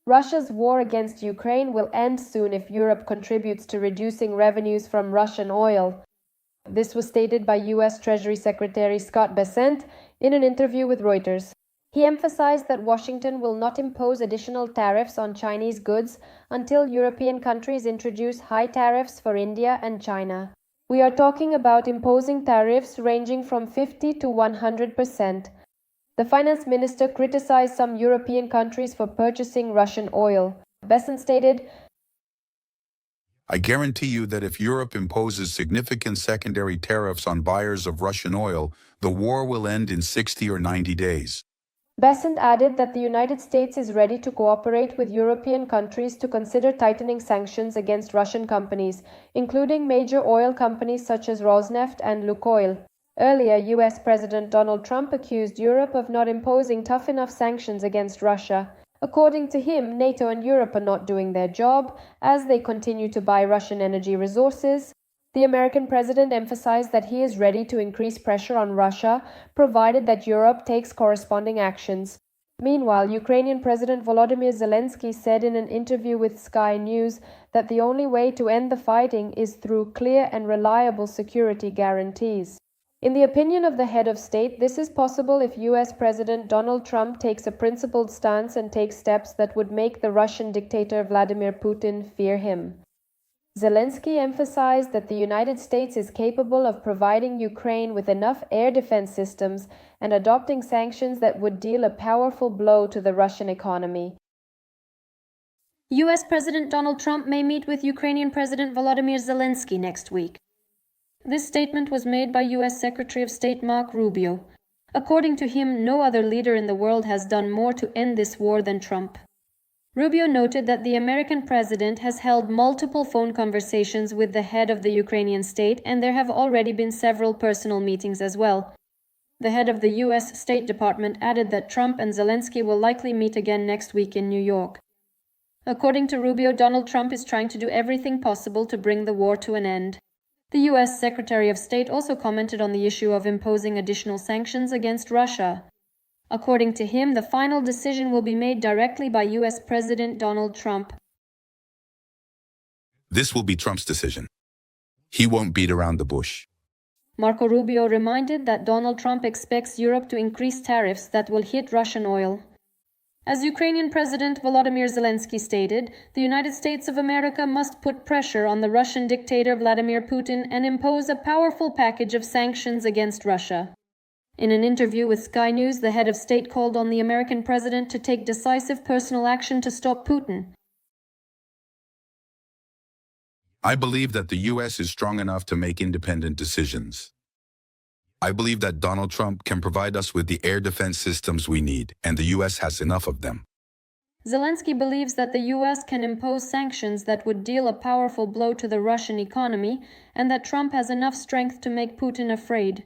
Russia's war against Ukraine will end soon if Europe contributes to reducing revenues from Russian oil. This was stated by U.S. Treasury Secretary Scott Bessent in an interview with Reuters. He emphasized that Washington will not impose additional tariffs on Chinese goods until European countries introduce high tariffs for India and China. We are talking about imposing tariffs ranging from 50 to 100%. The finance minister criticized some European countries for purchasing Russian oil. Bessent stated, I guarantee you that if Europe imposes significant secondary tariffs on buyers of Russian oil, the war will end in 60 or 90 days. Bessent added that the United States is ready to cooperate with European countries to consider tightening sanctions against Russian companies, including major oil companies such as Rosneft and Lukoil. Earlier, U.S. President Donald Trump accused Europe of not imposing tough enough sanctions against Russia. According to him, NATO and Europe are not doing their job as they continue to buy Russian energy resources. The American president emphasized that he is ready to increase pressure on Russia, provided that Europe takes corresponding actions. Meanwhile, Ukrainian President Volodymyr Zelenskyy said in an interview with Sky News that the only way to end the fighting is through clear and reliable security guarantees. In the opinion of the head of state, this is possible if U.S. President Donald Trump takes a principled stance and takes steps that would make the Russian dictator Vladimir Putin fear him. Zelenskyy emphasized that the United States is capable of providing Ukraine with enough air defense systems and adopting sanctions that would deal a powerful blow to the Russian economy. U.S. President Donald Trump may meet with Ukrainian President Volodymyr Zelenskyy next week. This statement was made by U.S. Secretary of State Marco Rubio. According to him, no other leader in the world has done more to end this war than Trump. Rubio noted that the American president has held multiple phone conversations with the head of the Ukrainian state, and there have already been several personal meetings as well. The head of the U.S. State Department added that Trump and Zelenskyy will likely meet again next week in New York. According to Rubio, Donald Trump is trying to do everything possible to bring the war to an end. The U.S. Secretary of State also commented on the issue of imposing additional sanctions against Russia. According to him, the final decision will be made directly by U.S. President Donald Trump. This will be Trump's decision. He won't beat around the bush. Marco Rubio reminded that Donald Trump expects Europe to increase tariffs that will hit Russian oil. As Ukrainian President Volodymyr Zelenskyy stated, the United States of America must put pressure on the Russian dictator Vladimir Putin and impose a powerful package of sanctions against Russia. In an interview with Sky News, the head of state called on the American president to take decisive personal action to stop Putin. I believe that the U.S. is strong enough to make independent decisions. I believe that Donald Trump can provide us with the air defense systems we need, and the U.S. has enough of them. Zelenskyy believes that the U.S. can impose sanctions that would deal a powerful blow to the Russian economy, and that Trump has enough strength to make Putin afraid.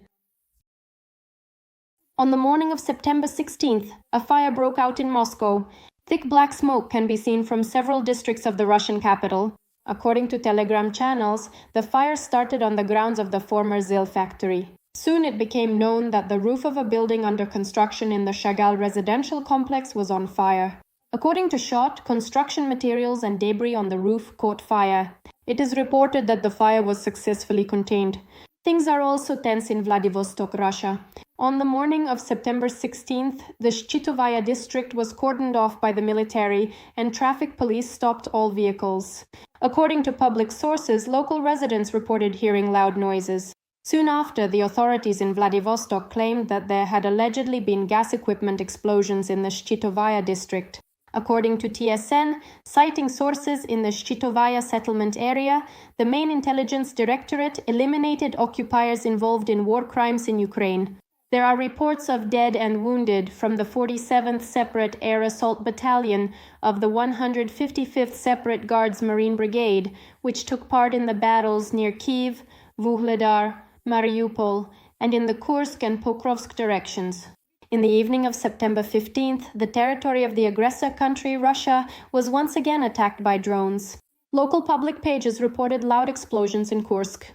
On the morning of September 16th, a fire broke out in Moscow. Thick black smoke can be seen from several districts of the Russian capital. According to Telegram channels, the fire started on the grounds of the former ZIL factory. Soon it became known that the roof of a building under construction in the Chagall residential complex was on fire. According to SHOT, construction materials and debris on the roof caught fire. It is reported that the fire was successfully contained. Things are also tense in Vladivostok, Russia. On the morning of September 16th, the Shchitovaya district was cordoned off by the military and traffic police stopped all vehicles. According to public sources, local residents reported hearing loud noises. Soon after, the authorities in Vladivostok claimed that there had allegedly been gas equipment explosions in the Shchitovaya district. According to TSN, citing sources in the Shchitovaya settlement area, the main intelligence directorate eliminated occupiers involved in war crimes in Ukraine. There are reports of dead and wounded from the 47th Separate Air Assault Battalion of the 155th Separate Guards Marine Brigade, which took part in the battles near Kyiv, Vuhledar, Mariupol, and in the Kursk and Pokrovsk directions. In the evening of September 15th, the territory of the aggressor country, Russia, was once again attacked by drones. Local public pages reported loud explosions in Kursk.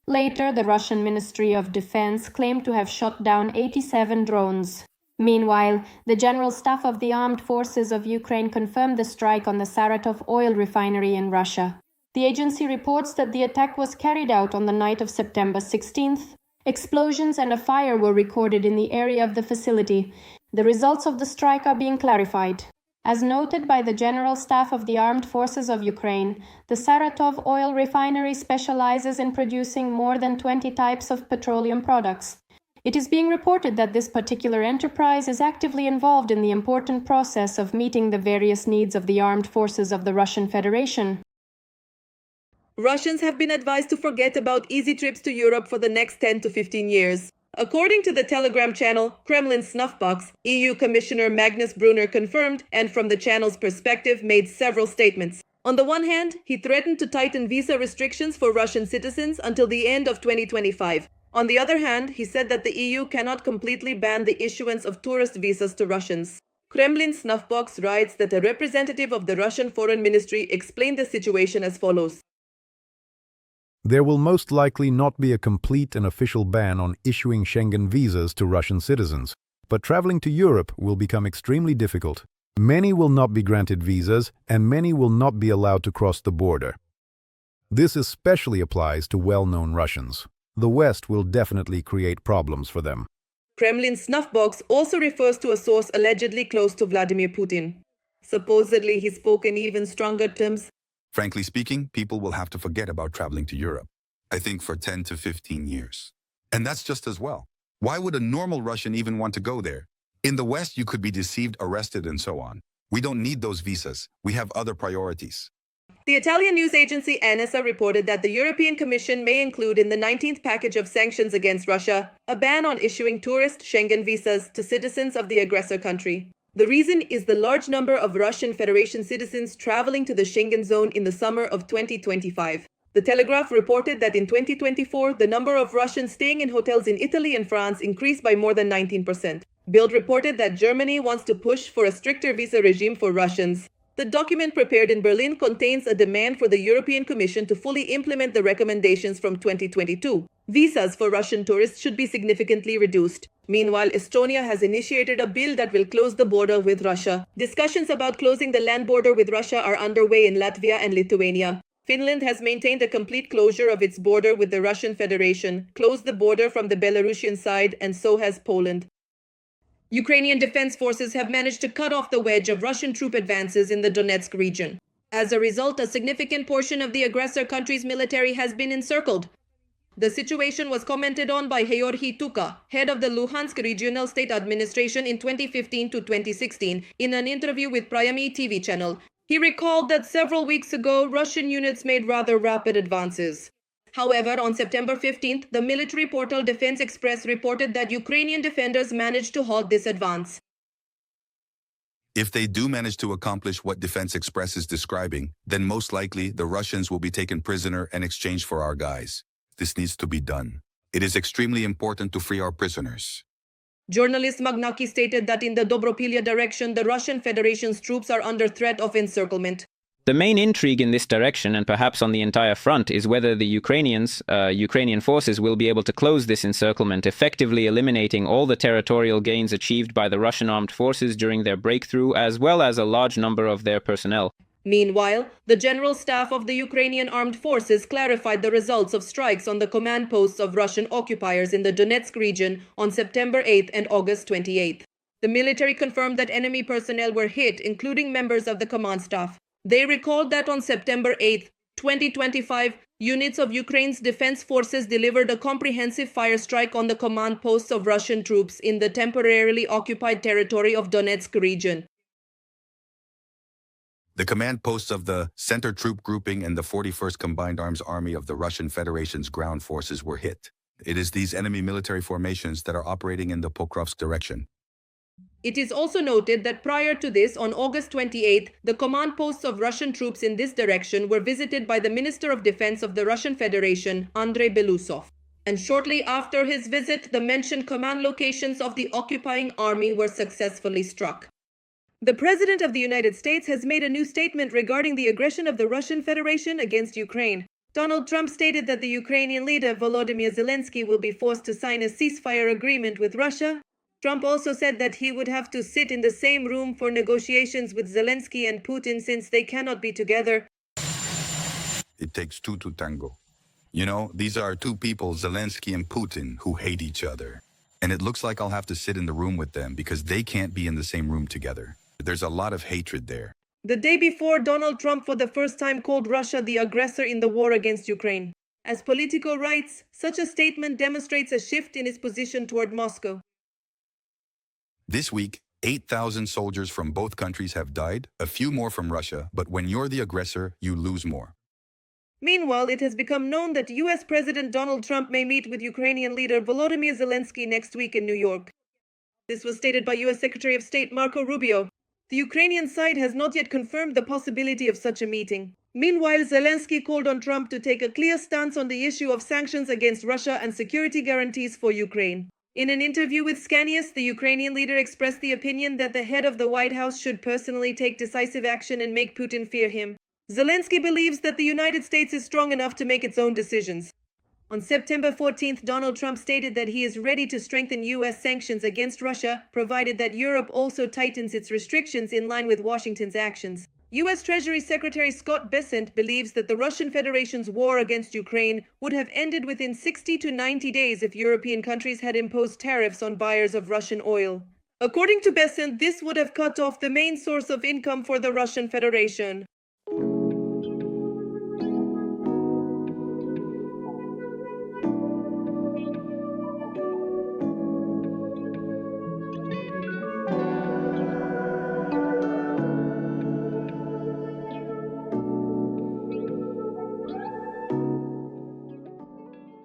Later, the Russian Ministry of Defense claimed to have shot down 87 drones. Meanwhile, the General Staff of the Armed Forces of Ukraine confirmed the strike on the Saratov oil refinery in Russia. The agency reports that the attack was carried out on the night of September 16th. Explosions and a fire were recorded in the area of the facility. The results of the strike are being clarified. As noted by the General Staff of the Armed Forces of Ukraine, the Saratov oil refinery specializes in producing more than 20 types of petroleum products. It is being reported that this particular enterprise is actively involved in the important process of meeting the various needs of the armed forces of the Russian Federation. Russians have been advised to forget about easy trips to Europe for the next 10 to 15 years. According to the Telegram channel Kremlin Snuffbox, EU Commissioner Magnus Brunner confirmed and from the channel's perspective made several statements. On the one hand, he threatened to tighten visa restrictions for Russian citizens until the end of 2025. On the other hand, he said that the EU cannot completely ban the issuance of tourist visas to Russians. Kremlin Snuffbox writes that a representative of the Russian Foreign Ministry explained the situation as follows. There will most likely not be a complete and official ban on issuing Schengen visas to Russian citizens, but traveling to Europe will become extremely difficult. Many will not be granted visas, and many will not be allowed to cross the border. This especially applies to well-known Russians. The West will definitely create problems for them. Kremlin Snuffbox also refers to a source allegedly close to Vladimir Putin. Supposedly, he spoke in even stronger terms. Frankly speaking, people will have to forget about traveling to Europe, I think for 10 to 15 years. And that's just as well. Why would a normal Russian even want to go there? In the West, you could be deceived, arrested, and so on. We don't need those visas. We have other priorities. The Italian news agency ANSA reported that the European Commission may include in the 19th package of sanctions against Russia a ban on issuing tourist Schengen visas to citizens of the aggressor country. The reason is the large number of Russian Federation citizens traveling to the Schengen zone in the summer of 2025. The Telegraph reported that in 2024, the number of Russians staying in hotels in Italy and France increased by more than 19%. Bild reported that Germany wants to push for a stricter visa regime for Russians. The document prepared in Berlin contains a demand for the European Commission to fully implement the recommendations from 2022. Visas for Russian tourists should be significantly reduced. Meanwhile, Estonia has initiated a bill that will close the border with Russia. Discussions about closing the land border with Russia are underway in Latvia and Lithuania. Finland has maintained a complete closure of its border with the Russian Federation, closed the border from the Belarusian side, and so has Poland. Ukrainian defense forces have managed to cut off the wedge of Russian troop advances in the Donetsk region. As a result, a significant portion of the aggressor country's military has been encircled. The situation was commented on by Georgi Tuka, head of the Luhansk Regional State Administration in 2015 to 2016, in an interview with Priami TV channel. He recalled that several weeks ago, Russian units made rather rapid advances. However, on September 15th, the military portal Defense Express reported that Ukrainian defenders managed to halt this advance. If they do manage to accomplish what Defense Express is describing, then most likely the Russians will be taken prisoner and exchanged for our guys. This needs to be done. It is extremely important to free our prisoners. Journalist Magnaki stated that in the Dobropilya direction, the Russian Federation's troops are under threat of encirclement. The main intrigue in this direction, and perhaps on the entire front, is whether the Ukrainian forces will be able to close this encirclement, effectively eliminating all the territorial gains achieved by the Russian armed forces during their breakthrough, as well as a large number of their personnel. Meanwhile, the General Staff of the Ukrainian Armed Forces clarified the results of strikes on the command posts of Russian occupiers in the Donetsk region on September 8th and August 28th. The military confirmed that enemy personnel were hit, including members of the command staff. They recalled that on September 8, 2025, units of Ukraine's defense forces delivered a comprehensive fire strike on the command posts of Russian troops in the temporarily occupied territory of Donetsk region. The command posts of the Center Troop Grouping and the 41st Combined Arms Army of the Russian Federation's ground forces were hit. It is these enemy military formations that are operating in the Pokrovsk direction. It is also noted that prior to this, on August 28th, the command posts of Russian troops in this direction were visited by the Minister of Defense of the Russian Federation, Andrei Belousov. And shortly after his visit, the mentioned command locations of the occupying army were successfully struck. The President of the United States has made a new statement regarding the aggression of the Russian Federation against Ukraine. Donald Trump stated that the Ukrainian leader Volodymyr Zelenskyy will be forced to sign a ceasefire agreement with Russia Trump also said that he would have to sit in the same room for negotiations with Zelenskyy and Putin since they cannot be together. It takes two to tango. You know, these are two people, Zelenskyy and Putin, who hate each other. And it looks like I'll have to sit in the room with them because they can't be in the same room together. There's a lot of hatred there. The day before, Donald Trump for the first time called Russia the aggressor in the war against Ukraine. As Politico writes, such a statement demonstrates a shift in his position toward Moscow. This week, 8,000 soldiers from both countries have died, a few more from Russia, but when you're the aggressor, you lose more. Meanwhile, it has become known that US President Donald Trump may meet with Ukrainian leader Volodymyr Zelenskyy next week in New York. This was stated by US Secretary of State Marco Rubio. The Ukrainian side has not yet confirmed the possibility of such a meeting. Meanwhile, Zelenskyy called on Trump to take a clear stance on the issue of sanctions against Russia and security guarantees for Ukraine. In an interview with Scanius, the Ukrainian leader expressed the opinion that the head of the White House should personally take decisive action and make Putin fear him. Zelenskyy believes that the United States is strong enough to make its own decisions. On September 14th, Donald Trump stated that he is ready to strengthen U.S. sanctions against Russia, provided that Europe also tightens its restrictions in line with Washington's actions. U.S. Treasury Secretary Scott Bessent believes that the Russian Federation's war against Ukraine would have ended within 60 to 90 days if European countries had imposed tariffs on buyers of Russian oil. According to Bessent, this would have cut off the main source of income for the Russian Federation.